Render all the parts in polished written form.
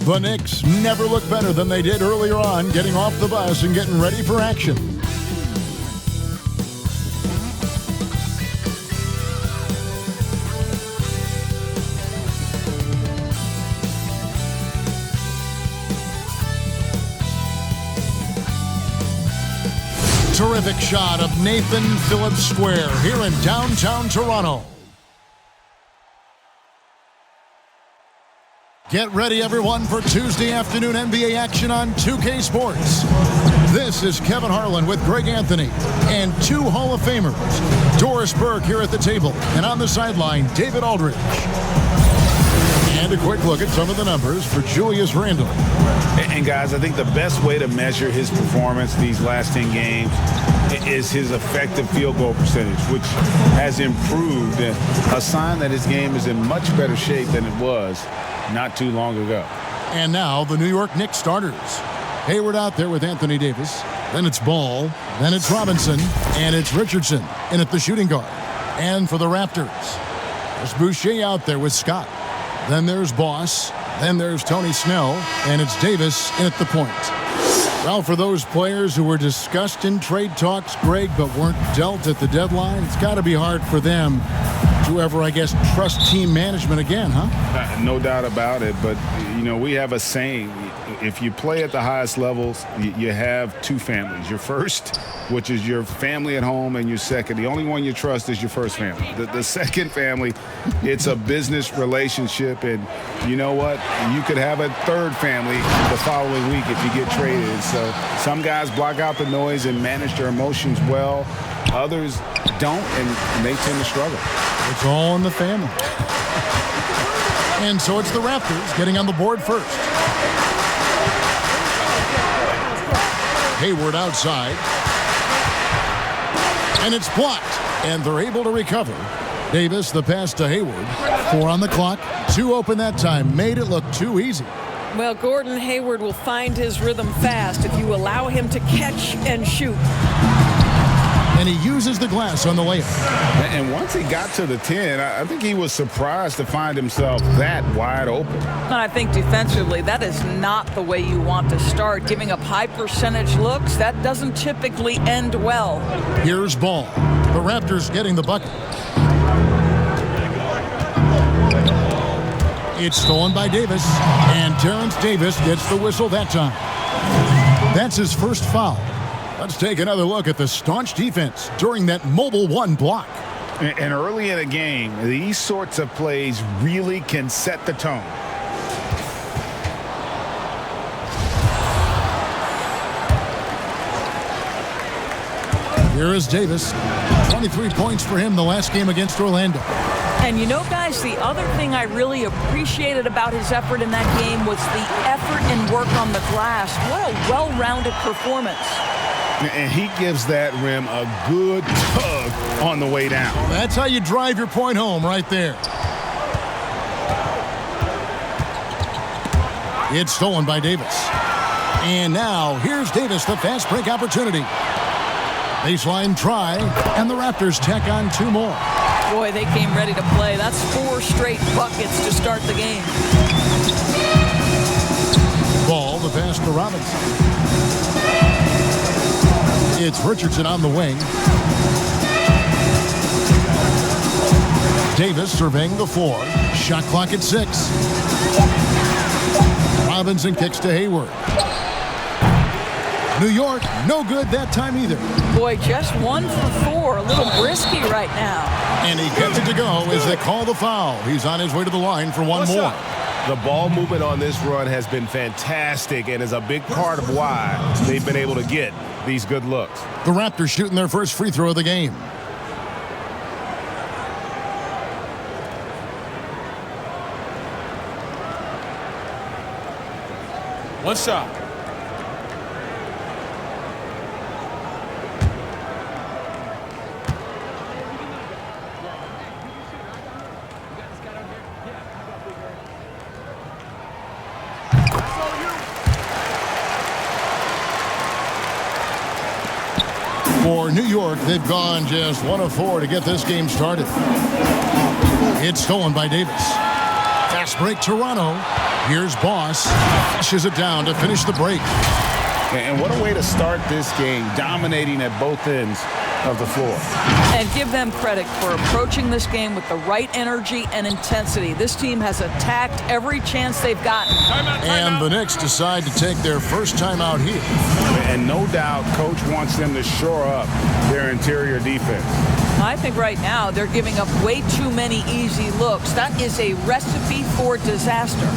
The Knicks never look better than they did earlier on, getting off the bus and getting ready for action. Terrific shot of Nathan Phillips Square here in downtown Toronto. Get ready, everyone, for Tuesday afternoon NBA action on 2K Sports. This is Kevin Harlan with Greg Anthony and two Hall of Famers. Doris Burke here at the table, and on the sideline, David Aldridge. And a quick look at some of the numbers for Julius Randle. And guys, I think the best way to measure his performance these last 10 games is his effective field goal percentage, which has improved, a sign that his game is in much better shape than it was not too long ago. And now the New York Knicks starters. Hayward out there with Anthony Davis. Then it's Ball. Then it's Robinson. And it's Richardson in at the shooting guard. And for the Raptors, there's Boucher out there with Scott. Then there's Boss. Then there's Tony Snell. And it's Davis in at the point. Well, for those players who were discussed in trade talks, Greg, but weren't dealt at the deadline, it's got to be hard for them to ever, I guess, trust team management again, huh? No doubt about it. But, you know, we have a saying. If you play at the highest levels, you have two families. Your first, which is your family at home, and your second. The only one you trust is your first family. The second family, it's a business relationship. And you know what? You could have a third family the following week if you get traded. So some guys block out the noise and manage their emotions well. Others don't, and they tend to struggle. It's all in the family. And so it's the Raptors getting on the board first. Hayward outside. And it's blocked. And they're able to recover. Davis, the pass to Hayward. 4 on the clock. 2 open that time. Made it look too easy. Well, Gordon Hayward will find his rhythm fast if you allow him to catch and shoot. And he uses the glass on the layup. And once he got to the 10, I think he was surprised to find himself that wide open. And I think defensively, that is not the way you want to start. Giving up high percentage looks, that doesn't typically end well. Here's Ball. The Raptors getting the bucket. It's stolen by Davis. And Terrence Davis gets the whistle that time. That's his first foul. Let's take another look at the staunch defense during that mobile one block. And early in a game, these sorts of plays really can set the tone. Here is Davis. 23 points for him the last game against Orlando. And you know, guys, the other thing I really appreciated about his effort in that game was the effort and work on the glass. What a well-rounded performance. And he gives that rim a good tug on the way down. That's how you drive your point home right there. It's stolen by Davis. And now here's Davis, the fast break opportunity. Baseline try, and the Raptors tack on 2 more. Boy, they came ready to play. That's 4 straight buckets to start the game. Ball, the pass to Robinson. It's Richardson on the wing. Davis surveying the floor. Shot clock at 6. Robinson kicks to Hayward. New York, no good that time either. Boy, just 1 for 4. A little brisky right now. And he gets it to go as they call the foul. He's on his way to the line for one more. The ball movement on this run has been fantastic and is a big part of why they've been able to get these good looks. The Raptors shooting their first free throw of the game. One shot. For New York, they've gone just 1 of 4 to get this game started. It's stolen by Davis. Fast break, Toronto. Here's Boss. Flushes it down to finish the break. And what a way to start this game, dominating at both ends of the floor. And give them credit for approaching this game with the right energy and intensity. This team has attacked every chance they've gotten. And the Knicks decide to take their first timeout here. And no doubt, Coach wants them to shore up their interior defense. I think right now they're giving up way too many easy looks. That is a recipe for disaster.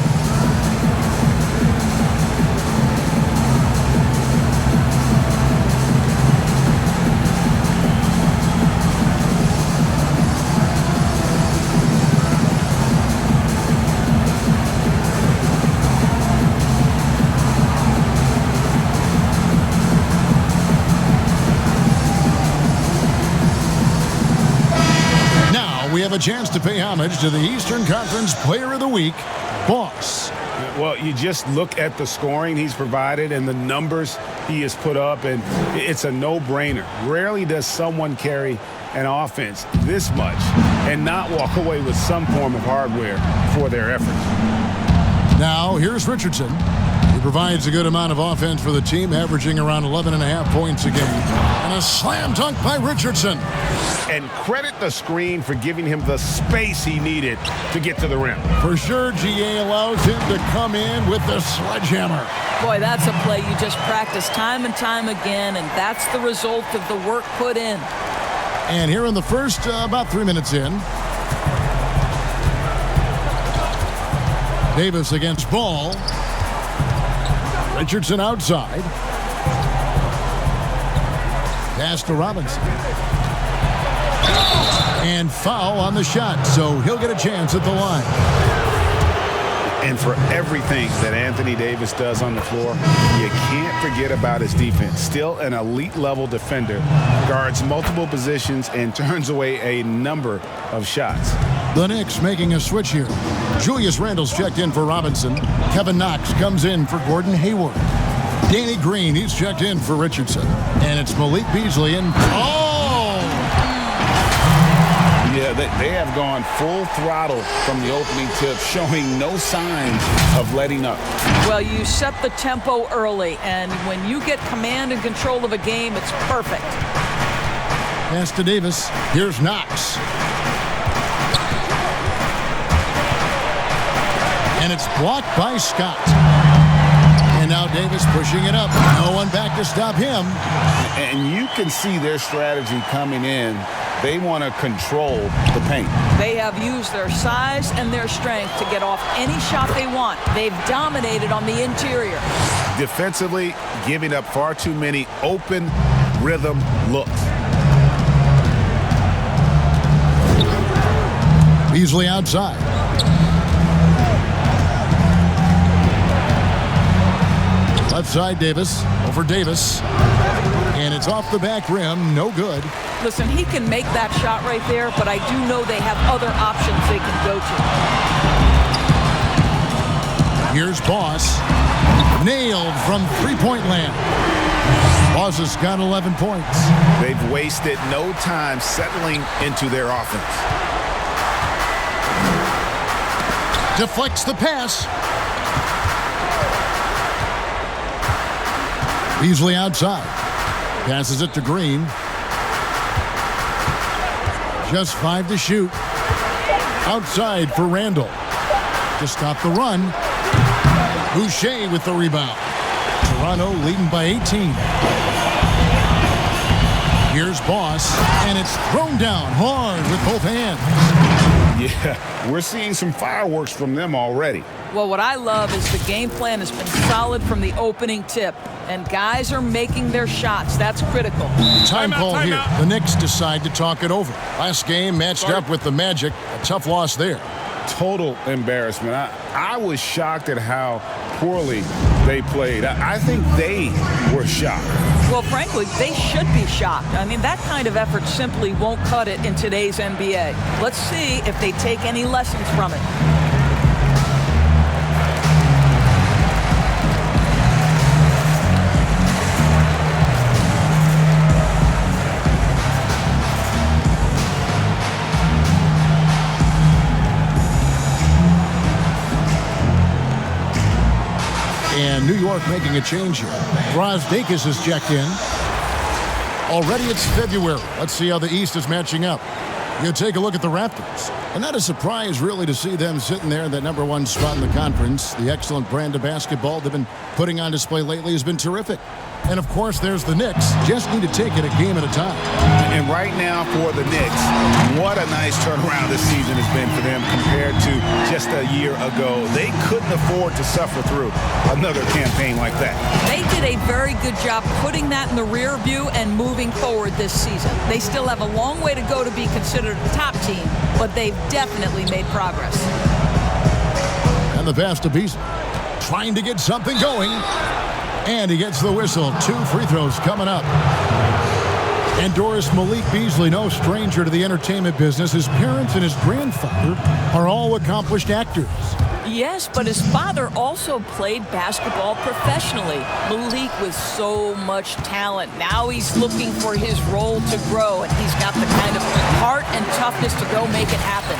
We have a chance to pay homage to the Eastern Conference Player of the Week, Boss. Well, you just look at the scoring he's provided and the numbers he has put up, and it's a no-brainer. Rarely does someone carry an offense this much and not walk away with some form of hardware for their efforts. Now, here's Richardson. He provides a good amount of offense for the team, averaging around 11.5 points a game. And a slam dunk by Richardson. And credit the screen for giving him the space he needed to get to the rim. For sure, GA allows him to come in with the sledgehammer. Boy, that's a play you just practice time and time again, and that's the result of the work put in. And here in the first, about 3 minutes in, Davis against Ball. Richardson outside. Pass to Robinson. And foul on the shot, so he'll get a chance at the line. And for everything that Anthony Davis does on the floor, you can't forget about his defense. Still an elite-level defender, guards multiple positions, and turns away a number of shots. The Knicks making a switch here. Julius Randle's checked in for Robinson. Kevin Knox comes in for Gordon Hayward. Danny Green, he's checked in for Richardson. And it's Malik Beasley and Yeah, they have gone full throttle from the opening tip, showing no signs of letting up. Well, you set the tempo early, and when you get command and control of a game, it's perfect. Pass to Davis. Here's Knox. And it's blocked by Scott. And now Davis pushing it up. No one back to stop him. And you can see their strategy coming in. They want to control the paint. They have used their size and their strength to get off any shot they want. They've dominated on the interior. Defensively, giving up far too many open rhythm looks. Beasley outside. Left side, Davis. Over Davis. And it's off the back rim. No good. Listen, he can make that shot right there, but I do know they have other options they can go to. Here's Boss. Nailed from three-point land. Boss has got 11 points. They've wasted no time settling into their offense. Deflects the pass. Beasley outside. Passes it to Green. Just 5 to shoot. Outside for Randle. To stop the run. Boucher with the rebound. Toronto leading by 18. Here's Boss, and it's thrown down hard with both hands. Yeah, we're seeing some fireworks from them already. Well, what I love is the game plan has been solid from the opening tip, and guys are making their shots. That's critical. Time call here. The Knicks decide to talk it over. Last game matched up with the Magic. A tough loss there. Total embarrassment. I was shocked at how poorly they played. I think they were shocked. Well, frankly, they should be shocked. I mean, that kind of effort simply won't cut it in today's NBA. Let's see if they take any lessons from it. New York making a change here. Brazdeikis is checked in. Already it's February. Let's see how the East is matching up. You take a look at the Raptors. And not a surprise, really, to see them sitting there in that #1 spot in the conference. The excellent brand of basketball they've been putting on display lately has been terrific. And, of course, there's the Knicks. Just need to take it a game at a time. And right now for the Knicks, what a nice turnaround this season has been for them compared to just a year ago. They couldn't afford to suffer through another campaign like that. They did a very good job putting that in the rear view and moving forward this season. They still have a long way to go to be considered a top team, but they've definitely made progress. And the pass to Beasley, trying to get something going. And he gets the whistle. 2 free throws coming up. And Doris Malik Beasley, no stranger to the entertainment business. His parents and his grandfather are all accomplished actors. Yes, but his father also played basketball professionally. Malik with so much talent. Now he's looking for his role to grow, and he's got the kind of heart and toughness to go make it happen.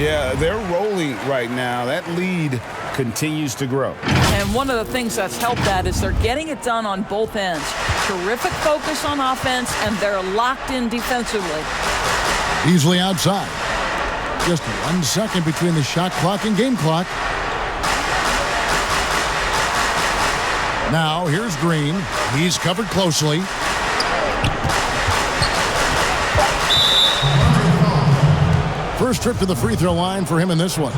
Yeah, they're rolling right now. That lead continues to grow. And one of the things that's helped that is they're getting it done on both ends. Terrific focus on offense, and they're locked in defensively. Beasley outside. Just 1 second between the shot clock and game clock. Now, here's Green. He's covered closely. First trip to the free throw line for him in this one.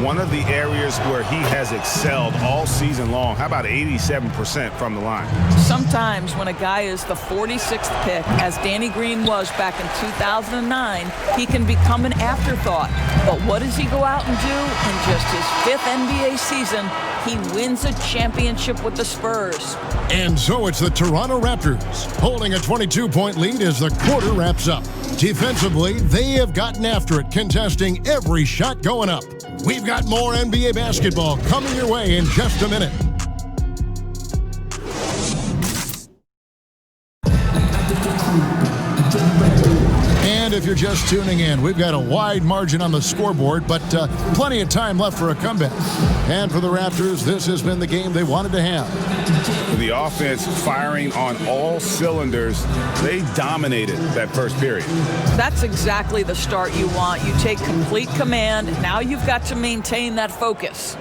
One of the areas where he has excelled all season long. How about 87% from the line? Sometimes when a guy is the 46th pick, as Danny Green was back in 2009, he can become an afterthought. But what does he go out and do? In just his 5th NBA season, he wins a championship with the Spurs. And so it's the Toronto Raptors holding a 22-point lead as the quarter wraps up. Defensively, they have gotten after it, contesting every shot going up. We've got more NBA basketball coming your way in just a minute. And if you're just tuning in, we've got a wide margin on the scoreboard, but plenty of time left for a comeback. And for the Raptors, this has been the game they wanted to have. The offense firing on all cylinders. They dominated that first period. That's exactly the start you want. You take complete command. Now you've got to maintain that focus.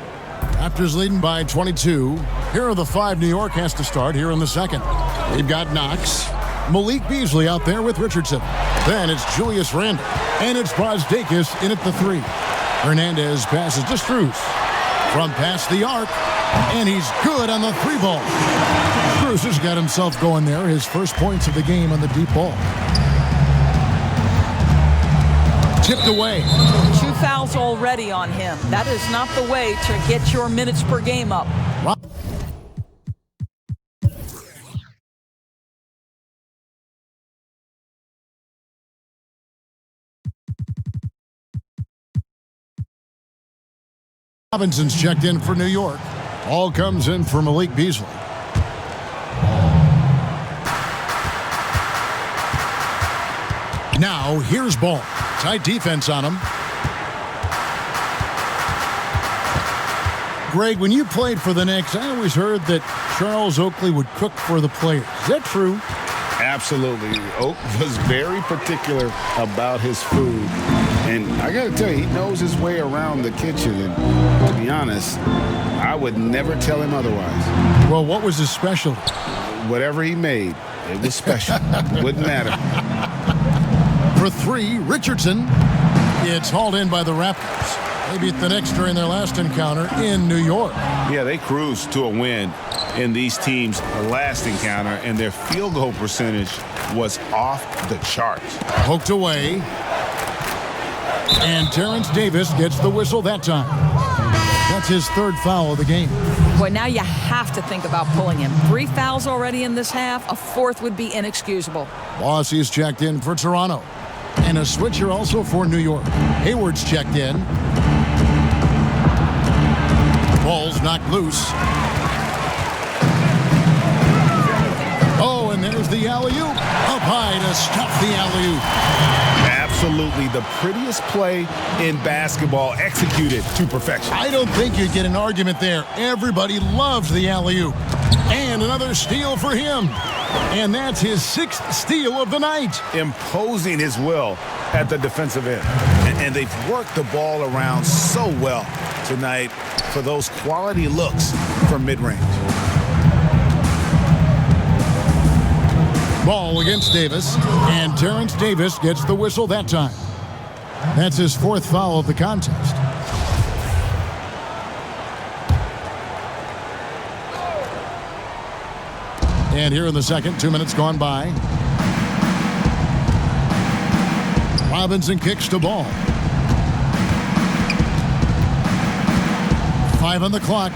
Raptors leading by 22. Here are the 5 New York has to start here in the second. They've got Knox. Malik Beasley out there with Richardson. Then it's Julius Randle. And it's Brazdeikis in at the 3. Hernandez passes to Strus. From past the arc. And he's good on the 3 ball. Strus has got himself going there. His first points of the game on the deep ball. Tipped away. 2 fouls already on him. That is not the way to get your minutes per game up. Robinson's checked in for New York. All comes in for Malik Beasley. Now, here's Ball. Tight defense on him. Greg, when you played for the Knicks, I always heard that Charles Oakley would cook for the players. Is that true? Absolutely. Oak was very particular about his food. And I got to tell you, he knows his way around the kitchen. And to be honest, I would never tell him otherwise. Well, what was his specialty? Whatever he made, it was special. Wouldn't matter. For 3, Richardson. It's hauled in by the Raptors. They beat the Knicks during their last encounter in New York. Yeah, they cruised to a win in these teams' last encounter, and their field goal percentage was off the charts. Poked away. And Terrence Davis gets the whistle that time. That's his 3rd foul of the game. Boy, now you have to think about pulling him. 3 fouls already in this half. A 4th would be inexcusable. Bossie's checked in for Toronto. And a switcher also for New York. Hayward's checked in. Ball's knocked loose. Oh, and there's the alley-oop. Up high to stop the alley-oop. absolutely the prettiest play in basketball, executed to perfection. I don't think you'd get an argument there. Everybody loves the alley-oop. And another steal for him. And that's his 6th steal of the night. Imposing his will at the defensive end. And they've worked the ball around so well tonight for those quality looks from mid-range. Ball against Davis, and Terrence Davis gets the whistle that time. That's his 4th foul of the contest. And here in the second, 2 minutes gone by. Robinson kicks to Ball. 5 on the clock.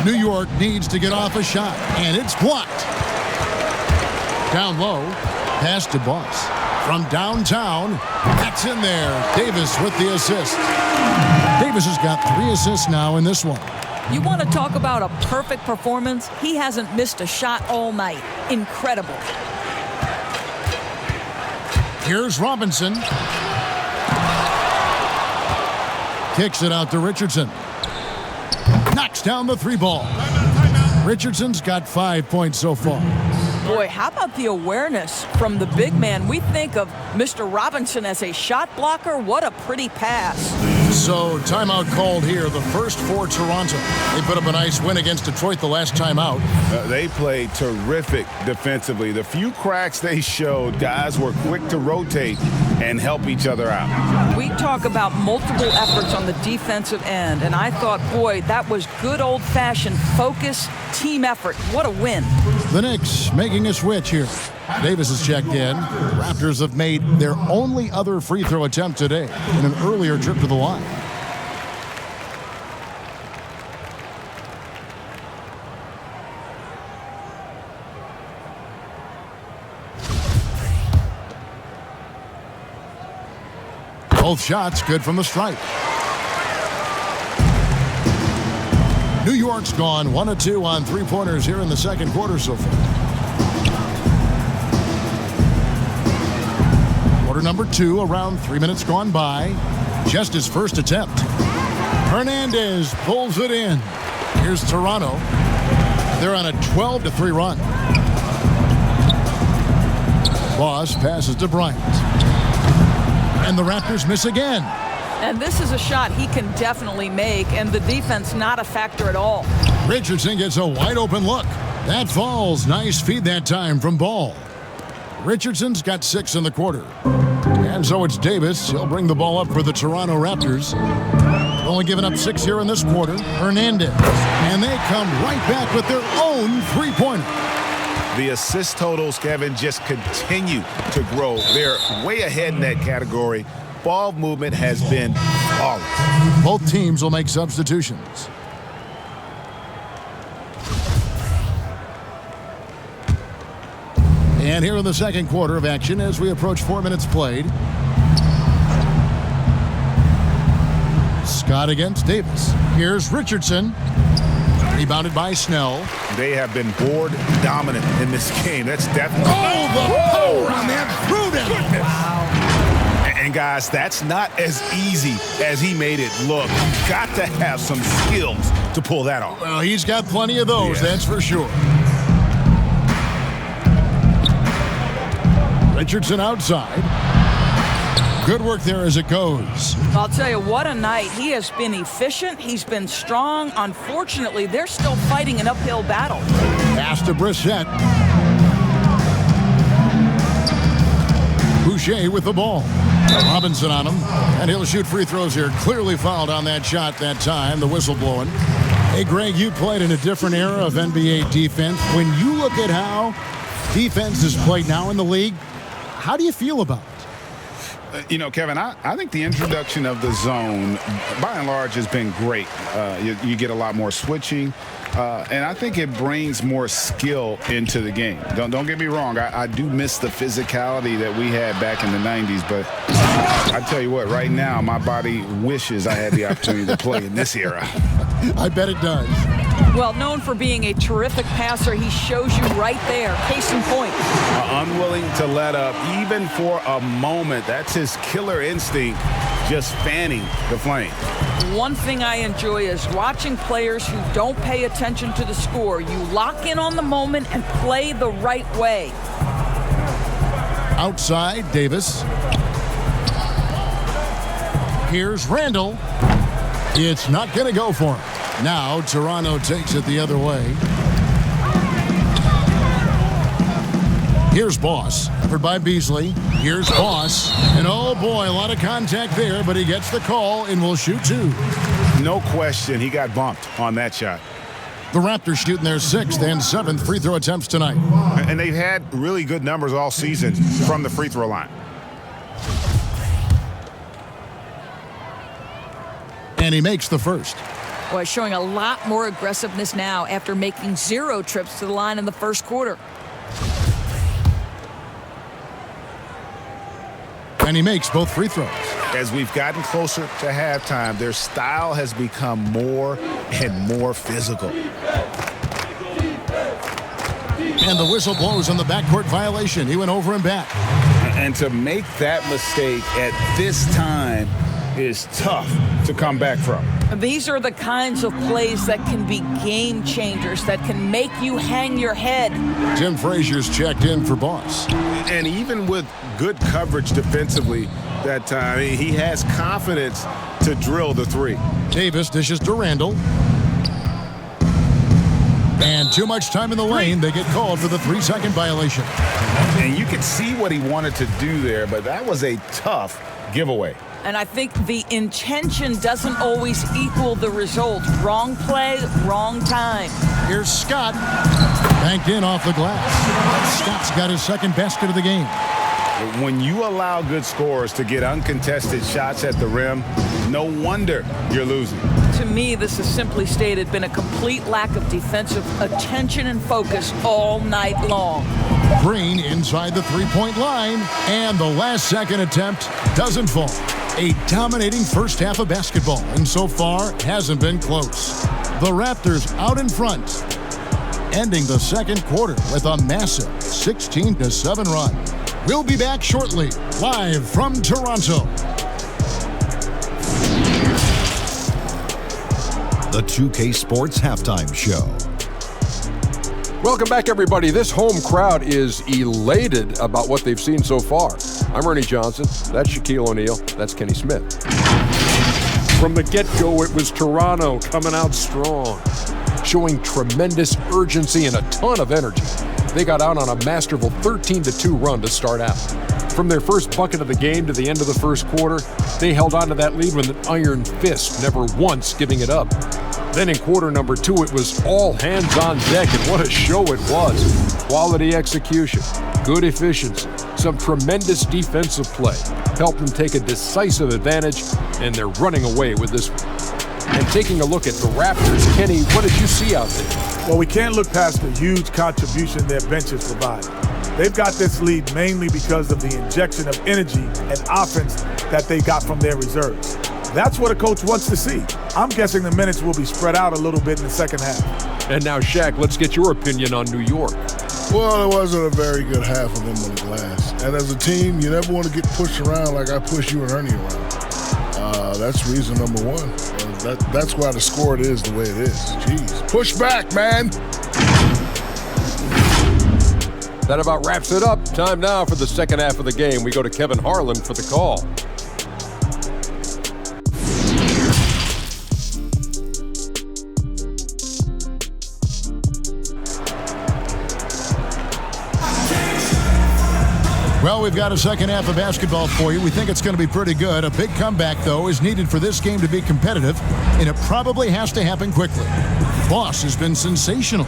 New York needs to get off a shot, and it's blocked. Down low, pass to Boss. From downtown, that's in there. Davis with the assist. Davis has got 3 assists now in this one. You want to talk about a perfect performance? He hasn't missed a shot all night. Incredible. Here's Robinson. Kicks it out to Richardson. Knocks down the 3 ball. Richardson's got 5 points so far. Boy, how about the awareness from the big man? We think of Mr. Robinson as a shot blocker. What a pretty pass. So, timeout called here, the first for Toronto. They put up a nice win against Detroit the last time out. They played terrific defensively. The few cracks they showed, guys were quick to rotate and help each other out. We talk about multiple efforts on the defensive end, and I thought, boy, that was good old-fashioned focus, team effort. What a win. The Knicks making a switch here. Davis is checked in. The Raptors have made their only other free throw attempt today in an earlier trip to the line. Both shots good from the stripe. New York's gone 1 of 2 on 3-pointers here in the second quarter so far. Quarter number 2, around 3 minutes gone by. Just his first attempt. Hernandez pulls it in. Here's Toronto. They're on a 12-3 run. Boss passes to Bryant. And the Raptors miss again. And this is a shot he can definitely make, and the defense not a factor at all. Richardson gets a wide open look. That falls. Nice feed that time from Ball. Richardson's got 6 in the quarter. And so it's Davis. He'll bring the ball up for the Toronto Raptors. Only giving up 6 here in this quarter. Hernandez. And they come right back with their own 3-pointer. The assist totals, Kevin, just continue to grow. They're way ahead in that category. Ball movement has been flawless. Both teams will make substitutions. And here in the second quarter of action as we approach 4 minutes played. Scott against Davis. Here's Richardson. Rebounded by Snell. They have been board dominant in this game. That's definitely... Oh, the power on that threw-down. Wow. And guys, that's not as easy as he made it look. You've got to have some skills to pull that off. Well, he's got plenty of those, that's for sure. Richardson outside. Good work there as it goes. I'll tell you, what a night. He has been efficient. He's been strong. Unfortunately, they're still fighting an uphill battle. Pass to Brissett. Boucher with the ball. Robinson on him. And he'll shoot free throws here. Clearly fouled on that shot that time. The whistle blowing. Hey, Greg, you played in a different era of NBA defense. When you look at how defense is played now in the league, how do you feel about it? You know, Kevin, I think the introduction of the zone, by and large, has been great. You get a lot more switching, and I think it brings more skill into the game. Don't get me wrong. I do miss the physicality that we had back in the 90s, but I tell you what, right now, my body wishes I had the opportunity to play in this era. I bet it does. Well, known for being a terrific passer, he shows you right there. Case in point. Unwilling to let up, even for a moment. That's his killer instinct, just fanning the flame. One thing I enjoy is watching players who don't pay attention to the score. You lock in on the moment and play the right way. Outside, Davis. Here's Randall. It's not going to go for him. Now Toronto takes it the other way. Here's Boss, covered by Beasley. Here's Boss. And oh boy, a lot of contact there, but he gets the call and will shoot two. No question, he got bumped on that shot. The Raptors shooting their 6th and 7th free throw attempts tonight. And they've had really good numbers all season from the free throw line. And he makes the first. Boy, showing a lot more aggressiveness now after making 0 trips to the line in the first quarter. And he makes both free throws. As we've gotten closer to halftime, their style has become more and more physical. And the whistle blows on the backcourt violation. He went over and back. And to make that mistake at this time is tough to come back from. These are the kinds of plays that can be game changers, that can make you hang your head. Tim Frazier's checked in for Boss. And even with good coverage defensively that time, he has confidence to drill the three. Davis dishes to Randall. And too much time in the lane. They get called for the 3-second violation. And you could see what he wanted to do there, but that was a tough giveaway. And I think the intention doesn't always equal the result. Wrong play, wrong time. Here's Scott. Banked in off the glass. Scott's got his second basket of the game. When you allow good scorers to get uncontested shots at the rim, no wonder you're losing. To me, this is simply stated been a complete lack of defensive attention and focus all night long. Green inside the three-point line, and the last-second attempt doesn't fall. A dominating first half of basketball, and so far hasn't been close. The Raptors out in front, ending the second quarter with a massive 16-7 run. We'll be back shortly, live from Toronto. The 2K Sports Halftime Show. Welcome back, everybody. This home crowd is elated about what they've seen so far. I'm Ernie Johnson. That's Shaquille O'Neal. That's Kenny Smith. From the get-go, it was Toronto coming out strong, showing tremendous urgency and a ton of energy. They got out on a masterful 13-2 run to start out. From their first bucket of the game to the end of the first quarter, they held on to that lead with an iron fist, never once giving it up. Then in quarter number 2, it was all hands on deck, and what a show it was. Quality execution, good efficiency, some tremendous defensive play helped them take a decisive advantage, and they're running away with this one. And taking a look at the Raptors, Kenny, what did you see out there? Well, we can't look past the huge contribution their benches provide. They've got this lead mainly because of the injection of energy and offense that they got from their reserves. That's what a coach wants to see. I'm guessing the minutes will be spread out a little bit in the second half. And now, Shaq, let's get your opinion on New York. Well, it wasn't a very good half of them on the glass. And as a team, you never want to get pushed around like I pushed you and Ernie around. That's reason number one. That's why the score is the way it is. Jeez. Push back, man. That about wraps it up. Time now for the second half of the game. We go to Kevin Harlan for the call. Well, we've got a second half of basketball for you. We think it's going to be pretty good. A big comeback, though, is needed for this game to be competitive, and it probably has to happen quickly. Boss has been sensational.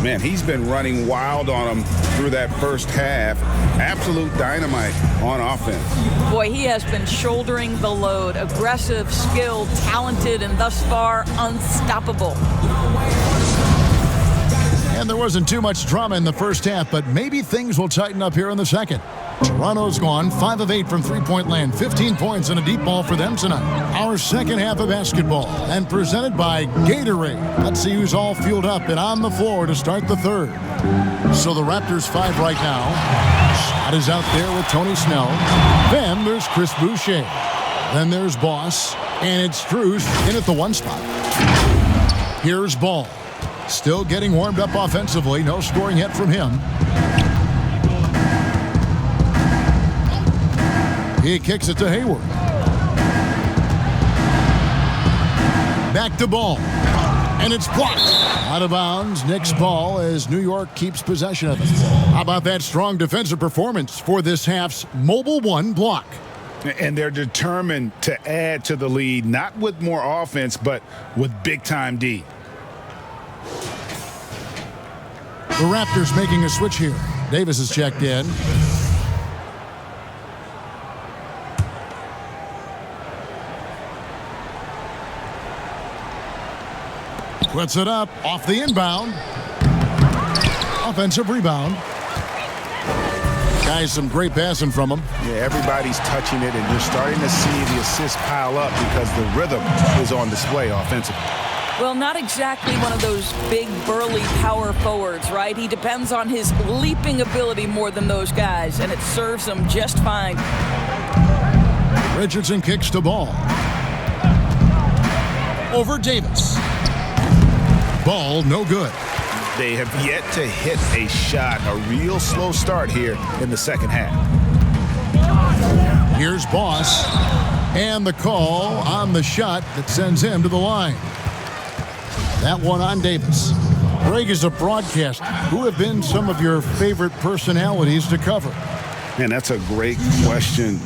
Man, he's been running wild on them through that first half. Absolute dynamite on offense. Boy, he has been shouldering the load. Aggressive, skilled, talented, and thus far unstoppable. And there wasn't too much drama in the first half, but maybe things will tighten up here in the second. Toronto's gone 5 of 8 from three-point land. 15 points and a deep ball for them tonight. Our second half of basketball, and presented by Gatorade. Let's see who's all fueled up and on the floor to start the third. So the Raptors 5 right now. Shot is out there with Tony Snell. Then there's Chris Boucher. Then there's Boss. And it's Strus in at the 1 spot. Here's Ball. Still getting warmed up offensively. No scoring yet from him. He kicks it to Hayward. Back to Ball. And it's blocked. Out of bounds. Knicks ball as New York keeps possession of it. How about that strong defensive performance for this half's Mobile 1 block? And they're determined to add to the lead, not with more offense, but with big-time D. The Raptors making a switch here. Davis is checked in. Puts it up off the inbound. Offensive rebound. Guys, some great passing from him. Yeah, everybody's touching it, and you're starting to see the assists pile up because the rhythm is on display offensively. Well, not exactly one of those big, burly power forwards, right? He depends on his leaping ability more than those guys, and it serves him just fine. Richardson kicks the ball. Over Davis. Ball no good. They have yet to hit a shot, a real slow start here in the second half. Here's Boss. And the call on the shot that sends him to the line. That one on Davis. Greg, is a broadcast. Who have been some of your favorite personalities to cover? Man, that's a great question.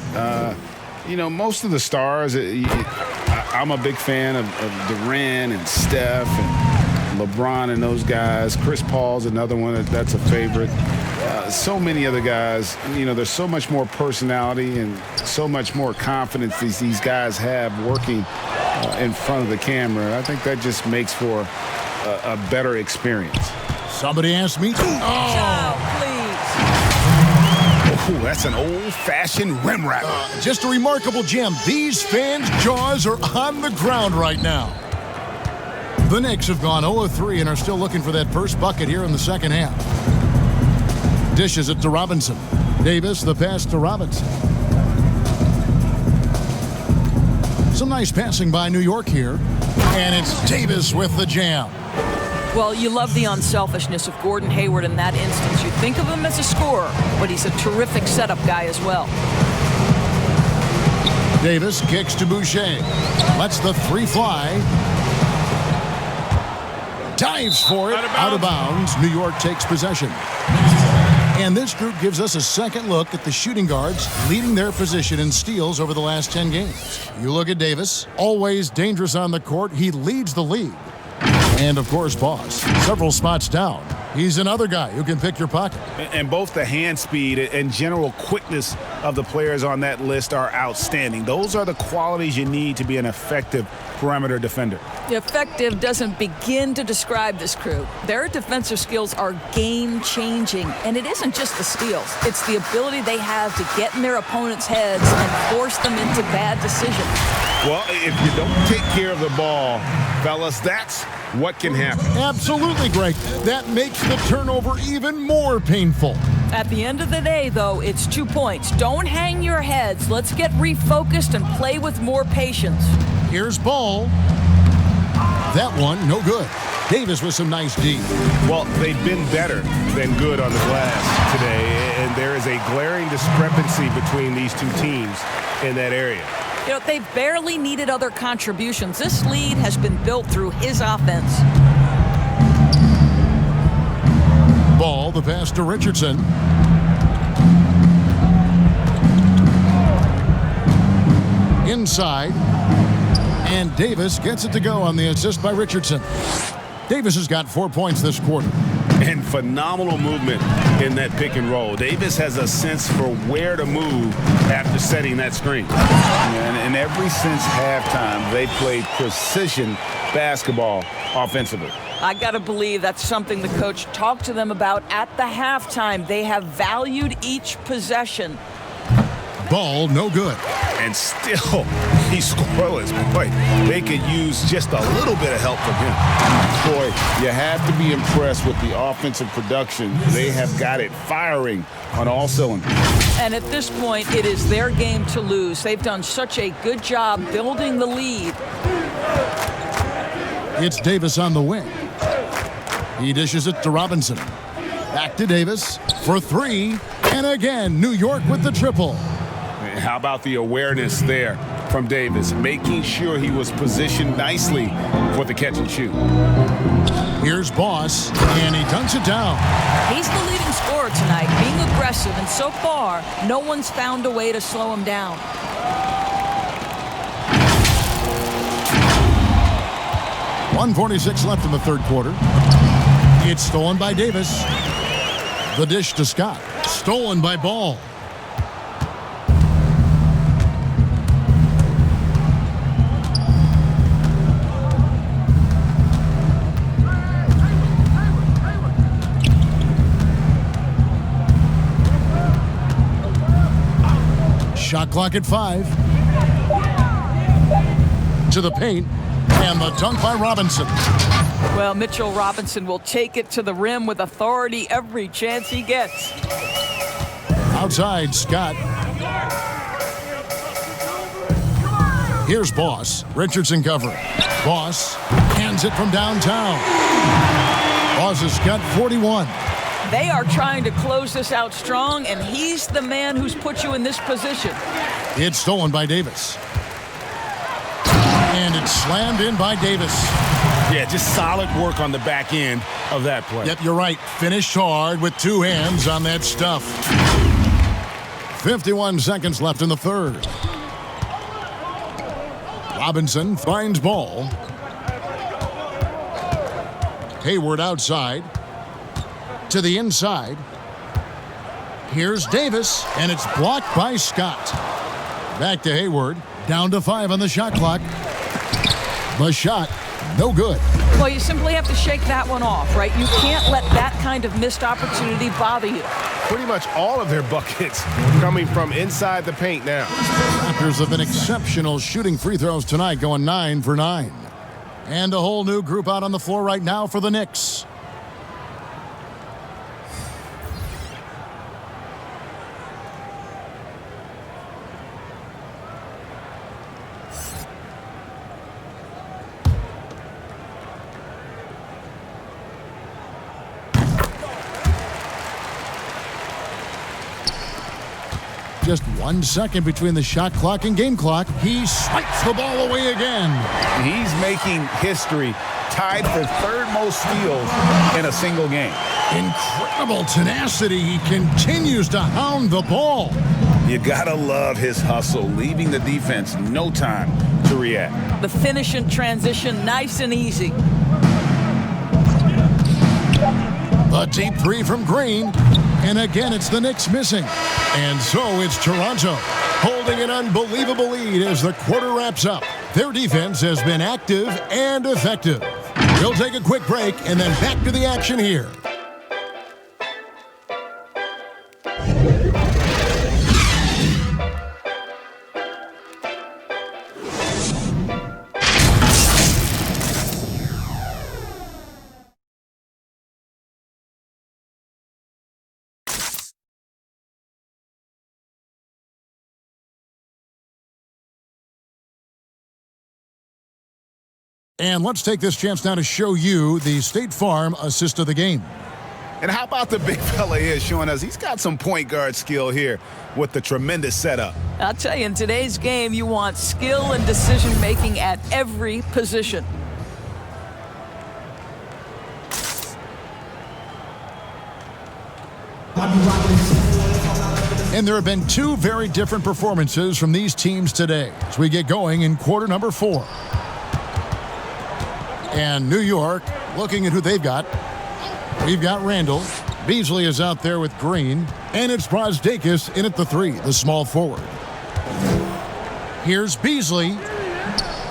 You know, most of the stars, I'm a big fan of Durant and Steph and LeBron and those guys. Chris Paul's another one that's a favorite. So many other guys. You know, there's so much more personality and so much more confidence these guys have working in front of the camera. I think that just makes for a better experience. Somebody asked me. Ooh, that's an old-fashioned rim wrap. Just a remarkable gem. These fans' jaws are on the ground right now. The Knicks have gone 0-3 and are still looking for that first bucket here in the second half. Dishes it to Robinson. Davis, the pass to Robinson. Some nice passing by New York here. And it's Davis with the jam. Well, you love the unselfishness of Gordon Hayward in that instance. You think of him as a scorer, but he's a terrific setup guy as well. Davis kicks to Boucher. Lets the three fly. Dives for it. Out of bounds. New York takes possession. And this group gives us a second look at the shooting guards leading their position in steals over the last 10 games. You look at Davis, always dangerous on the court. He leads the league. And, of course, Boss, several spots down. He's another guy who can pick your pocket. And both the hand speed and general quickness of the players on that list are outstanding. Those are the qualities you need to be an effective perimeter defender. Effective doesn't begin to describe this crew. Their defensive skills are game-changing, and it isn't just the steals. It's the ability they have to get in their opponents' heads and force them into bad decisions. Well, if you don't take care of the ball, fellas, that's what can happen. Absolutely, Greg. That makes the turnover even more painful. At the end of the day, though, it's 2 points. Don't hang your heads. Let's get refocused and play with more patience. Here's Ball. That one, no good. Davis with some nice D. Well, they've been better than good on the glass today, and there is a glaring discrepancy between these two teams in that area. You know, they've barely needed other contributions. This lead has been built through his offense. Ball, the pass to Richardson. Inside. And Davis gets it to go on the assist by Richardson. Davis has got 4 points this quarter. and phenomenal movement in that pick and roll. Davis has a sense for where to move after setting that screen. And ever since halftime, they played precision basketball offensively. I got to believe that's something the coach talked to them about at the halftime. They have valued each possession. Ball no good. And still, he's scoreless. Boy, they could use just a little bit of help from him. Boy, you have to be impressed with the offensive production. They have got it firing on all cylinders. And at this point, it is their game to lose. They've done such a good job building the lead. It's Davis on the wing. He dishes it to Robinson. Back to Davis for three. And again, New York with the triple. How about the awareness there from Davis, making sure he was positioned nicely for the catch and shoot. Here's Boss, and he dunks it down. He's the leading scorer tonight, being aggressive, and so far, no one's found a way to slow him down. .146 left in the third quarter. It's stolen by Davis. The dish to Scott. Stolen by Ball. Shot clock at 5. To the paint. And the dunk by Robinson. Well, Mitchell Robinson will take it to the rim with authority every chance he gets. Outside, Scott. Here's Boss. Richardson covering. Boss hands it from downtown. Boss has got 41. They are trying to close this out strong, and he's the man who's put you in this position. It's stolen by Davis. And it's slammed in by Davis. Yeah, just solid work on the back end of that play. Yep, you're right. Finished hard with two hands on that stuff. 51 seconds left in the third. Robinson finds Ball. Hayward outside. To the inside. Here's Davis, and it's blocked by Scott. Back to Hayward. Down to 5 on the shot clock. The shot, no good. Well, you simply have to shake that one off, right? You can't let that kind of missed opportunity bother you. Pretty much all of their buckets coming from inside the paint now. Raptors have been exceptional shooting free throws tonight, going 9 for 9. And a whole new group out on the floor right now for the Knicks. Just 1 second between the shot clock and game clock. He swipes the ball away again. He's making history, tied for third most steals in a single game. Incredible tenacity. He continues to hound the ball. You gotta love his hustle, leaving the defense no time to react. The finish and transition, nice and easy. The deep three from Green. And again, it's the Knicks missing. And so it's Toronto holding an unbelievable lead as the quarter wraps up. Their defense has been active and effective. We'll take a quick break and then back to the action here. And let's take this chance now to show you the State Farm assist of the game. And how about the big fella here showing us he's got some point guard skill here with the tremendous setup. I'll tell you, in today's game, you want skill and decision-making at every position. And there have been two very different performances from these teams today as we get going in quarter number 4. And New York, looking at who they've got. We've got Randall. Beasley is out there with Green. And it's Brazdeikis in at the 3, the small forward. Here's Beasley.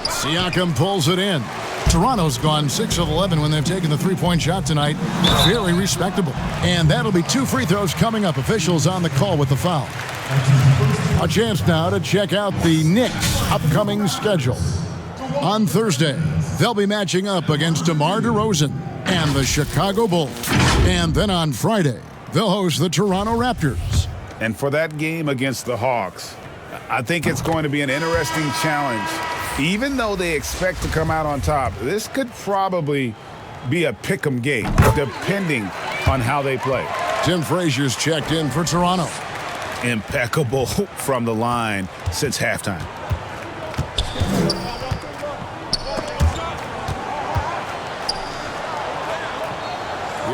Siakam pulls it in. Toronto's gone 6 of 11 when they've taken the three-point shot tonight. Very respectable. And that'll be 2 free throws coming up. Officials on the call with the foul. A chance now to check out the Knicks' upcoming schedule. On Thursday, they'll be matching up against DeMar DeRozan and the Chicago Bulls. And then on Friday, they'll host the Toronto Raptors. And for that game against the Hawks, I think it's going to be an interesting challenge. Even though they expect to come out on top, this could probably be a pick-em game, depending on how they play. Tim Frazier's checked in for Toronto. Impeccable from the line since halftime.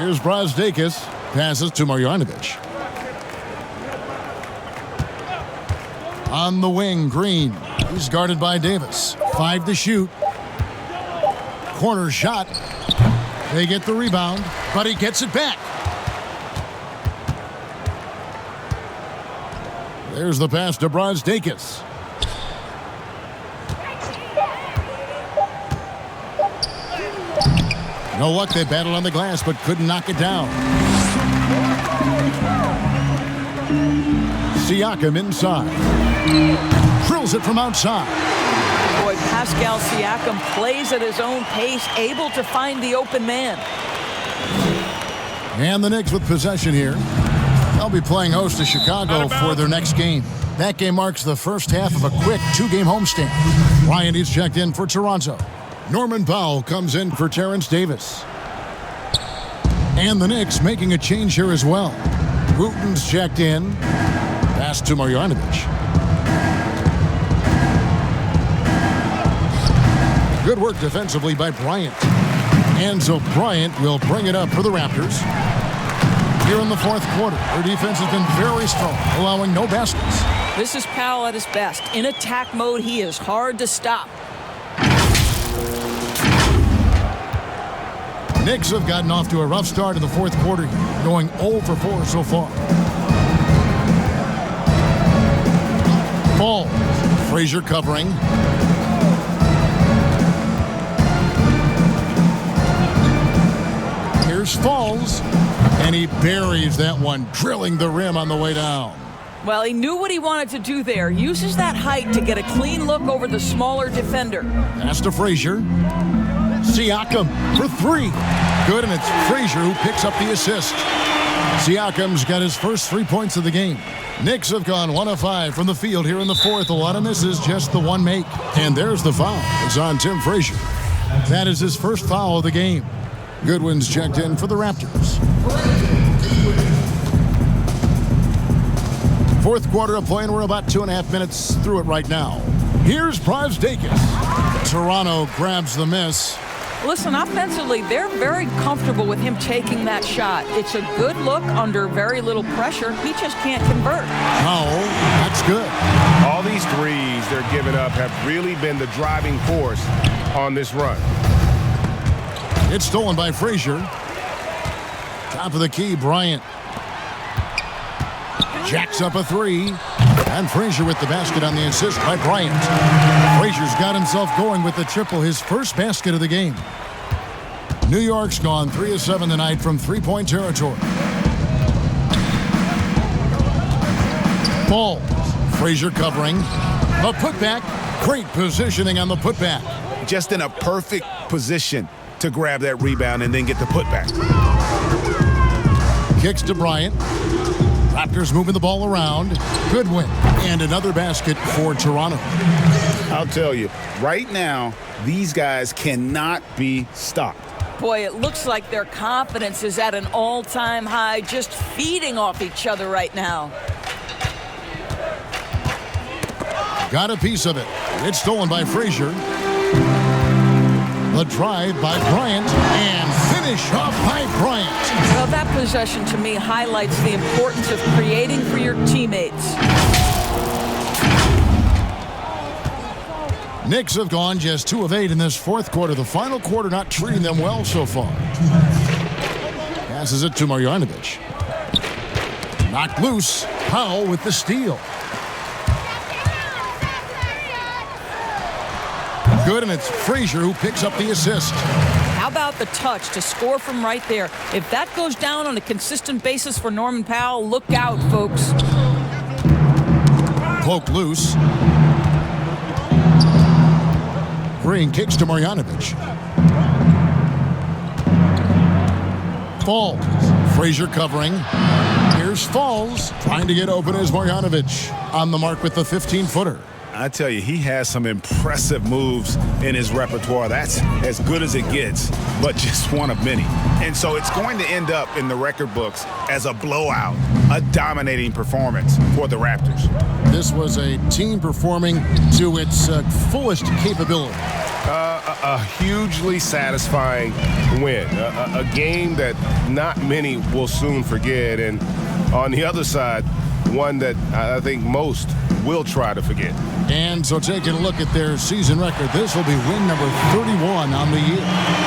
Here's Brazdeikis. Passes to Marjanovic. On the wing, Green. He's guarded by Davis. 5 to shoot. Corner shot. They get the rebound, but he gets it back. There's the pass to Brazdeikis. No luck, they battled on the glass, but couldn't knock it down. Siakam inside. Drills it from outside. Boy, Pascal Siakam plays at his own pace, able to find the open man. And the Knicks with possession here. They'll be playing host to Chicago for their next game. That game marks the first half of a quick 2-game homestand. Ryan is checked in for Toronto. Norman Powell comes in for Terrence Davis. And the Knicks making a change here as well. Wooten's checked in. Pass to Marjanovic. Good work defensively by Bryant. And so Bryant will bring it up for the Raptors. Here in the fourth quarter, their defense has been very strong, allowing no baskets. This is Powell at his best. In attack mode, he is hard to stop. Knicks have gotten off to a rough start in the fourth quarter, going 0 for 4 so far. Ball. Frazier covering. Here's Falls, and he buries that one, drilling the rim on the way down. Well, he knew what he wanted to do there. Uses that height to get a clean look over the smaller defender. Pass to Frazier. Siakam for 3. Good, and it's Frazier who picks up the assist. Siakam's got his first 3 points of the game. Knicks have gone 1 of 5 from the field here in the fourth. A lot of misses, just the one make. And there's the foul. It's on Tim Frazier. That is his first foul of the game. Goodwin's checked in for the Raptors. Fourth quarter of play, and we're about 2.5 minutes through it right now. Here's Brazdeikis. Toronto grabs the miss. Listen, offensively, they're very comfortable with him taking that shot. It's a good look under very little pressure. He just can't convert. Oh, that's good. All these threes they're giving up have really been the driving force on this run. It's stolen by Frazier. Top of the key, Bryant. Jacks up a 3. And Frazier with the basket on the assist by Bryant. Frazier's got himself going with the triple, his first basket of the game. New York's gone 3 of 7 tonight from three-point territory. Ball. Frazier covering. A putback. Great positioning on the putback. Just in a perfect position to grab that rebound and then get the putback. Kicks to Bryant. Raptors moving the ball around. Good win. And another basket for Toronto. I'll tell you, right now, these guys cannot be stopped. Boy, it looks like their confidence is at an all-time high, just feeding off each other right now. Got a piece of it. It's stolen by Frazier. The drive by Bryant, and finish off by Bryant. Well, that possession to me highlights the importance of creating for your teammates. Knicks have gone just 2 of 8 in this fourth quarter. The final quarter not treating them well so far. Passes it to Marjanovic. Knocked loose. Powell with the steal. Good, and it's Frazier who picks up the assist. How about the touch to score from right there? If that goes down on a consistent basis for Norman Powell, look out, folks. Poke loose. Green kicks to Marjanovic. Falls. Frazier covering. Here's Falls. Trying to get open as Marjanovic on the mark with the 15-footer. I tell you, he has some impressive moves in his repertoire. That's as good as it gets, but just one of many. And so it's going to end up in the record books as a blowout, a dominating performance for the Raptors. This was a team performing to its fullest capability. A hugely satisfying win, a game that not many will soon forget, and on the other side, one that I think most will try to forget. And so taking a look at their season record, this will be win number 31 on the year.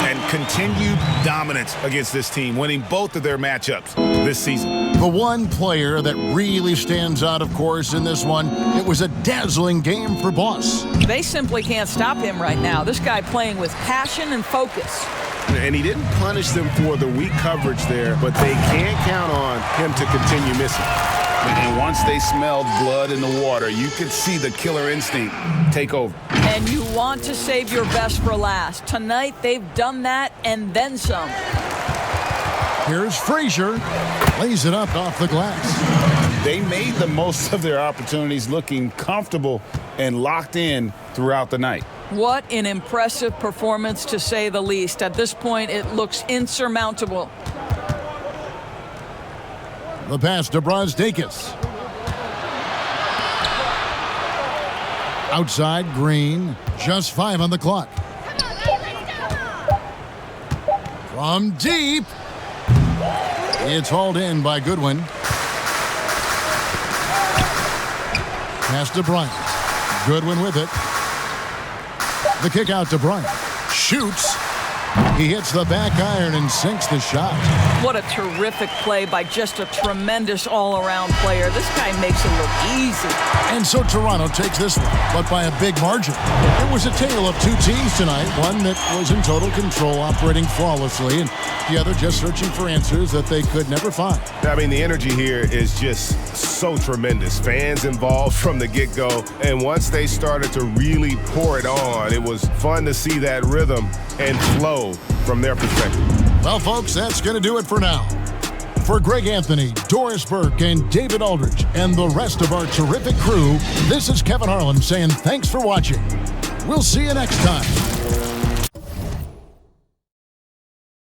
And continued dominance against this team, winning both of their matchups this season. The one player that really stands out, of course, in this one, it was a dazzling game for Boss. They simply can't stop him right now. This guy playing with passion and focus. And he didn't punish them for the weak coverage there, but they can't count on him to continue missing. And once they smelled blood in the water, you could see the killer instinct take over. And you want to save your best for last. Tonight, they've done that and then some. Here's Frazier. Lays it up off the glass. They made the most of their opportunities, looking comfortable and locked in throughout the night. What an impressive performance, to say the least. At this point, it looks insurmountable. The pass to Brazdeikis. Outside, Green. Just 5 on the clock. From deep. It's hauled in by Goodwin. Pass to Bryant. Goodwin with it. The kick out to Bryant. Shoots. He hits the back iron and sinks the shot. What a terrific play by just a tremendous all-around player. This guy makes it look easy. And so Toronto takes this one, but by a big margin. It was a tale of two teams tonight, one that was in total control, operating flawlessly, and the other just searching for answers that they could never find. I mean, the energy here is just so tremendous. Fans involved from the get-go, and once they started to really pour it on, it was fun to see that rhythm and flow from their perspective. Well, folks, that's going to do it for now. For Greg Anthony, Doris Burke, and David Aldridge, and the rest of our terrific crew, this is Kevin Harlan saying thanks for watching. We'll see you next time.